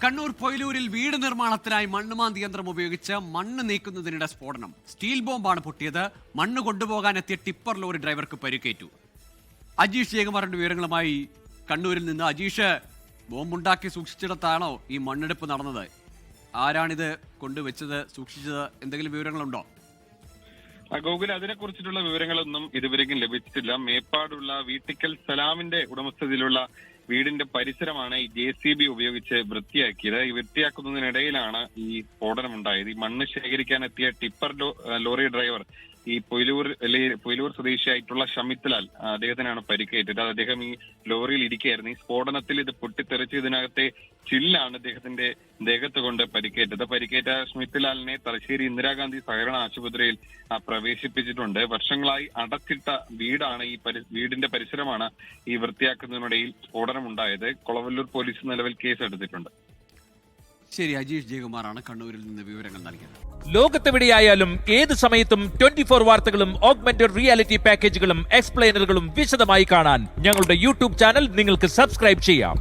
കണ്ണൂർ പൊയിലൂരിൽ വീട് നിർമ്മാണത്തിനായി മണ്ണുമാന്തി യന്ത്രം ഉപയോഗിച്ച് മണ്ണ് നീക്കുന്നതിനിടെ സ്ഫോടനം. സ്റ്റീൽ ബോംബാണ് പൊട്ടിയത്. മണ്ണ് കൊണ്ടുപോകാനെത്തിയ ടിപ്പർ ലോറി ഡ്രൈവർക്ക് പരിക്കേറ്റു. അജീഷ് ജയകുമാറിന്റെ വിവരങ്ങളുമായി കണ്ണൂരിൽ നിന്ന്. അജീഷ്, ബോംബുണ്ടാക്കി സൂക്ഷിച്ചിടത്താണോ ഈ മണ്ണെടുപ്പ് നടന്നത്? ആരാണിത് കൊണ്ടുവച്ചത്, സൂക്ഷിച്ചത്? എന്തെങ്കിലും വിവരങ്ങളുണ്ടോ? ഗോകുൽ, അതിനെക്കുറിച്ചിട്ടുള്ള വിവരങ്ങളൊന്നും ഇതുവരെയും ലഭിച്ചിട്ടില്ല. മേപ്പാടുള്ള വീട്ടിക്കൽ സലാമിന്റെ ഉടമസ്ഥതയിലുള്ള വീടിന്റെ പരിസരമാണ് ഈ JCB ഉപയോഗിച്ച് വൃത്തിയാക്കിയത്. ഈ വൃത്തിയാക്കുന്നതിനിടയിലാണ് ഈ സ്ഫോടനമുണ്ടായത്. ഈ മണ്ണ് ശേഖരിക്കാനെത്തിയ ടിപ്പർ ലോറി ഡ്രൈവർ ഈ പൊയിലൂർ സ്വദേശിയായിട്ടുള്ള ഷമിത്ലാൽ, അദ്ദേഹത്തിനാണ് പരിക്കേറ്റത്. അദ്ദേഹം ഈ ലോറിയിൽ ഇരിക്കുകയായിരുന്നു. ഈ സ്ഫോടനത്തിൽ ഇത് പൊട്ടിത്തെറിച്ച് ഇതിനകത്തെ ചില്ലാണ് അദ്ദേഹത്തിന്റെ ദേഹത്ത് കൊണ്ട് പരിക്കേറ്റത്. പരിക്കേറ്റ ഷമിത്ലാലിനെ തലശ്ശേരി ഇന്ദിരാഗാന്ധി സഹകരണ ആശുപത്രിയിൽ പ്രവേശിപ്പിച്ചിട്ടുണ്ട്. വർഷങ്ങളായി അടച്ചിട്ട വീടാണ്, വീടിന്റെ പരിസരമാണ് ഈ വൃത്തിയാക്കുന്നതിനിടയിൽ സ്ഫോടനം ഉണ്ടായത്. കൊളവല്ലൂർ പോലീസ് നിലവിൽ കേസെടുത്തിട്ടുണ്ട്. ശരി, അജീഷ് ജയകുമാറാണ് കണ്ണൂരിൽ നിന്ന് വിവരങ്ങൾ നൽകിയത്. ലോകത്തെവിടെയായാലും ഏത് സമയത്തും 24 വാർത്തകളും ഓഗ്മെന്റഡ് റിയാലിറ്റി പാക്കേജുകളും എക്സ്പ്ലെയിനറുകളും വിശദമായി കാണാൻ ഞങ്ങളുടെ യൂട്യൂബ് ചാനൽ നിങ്ങൾക്ക് സബ്സ്ക്രൈബ് ചെയ്യാം.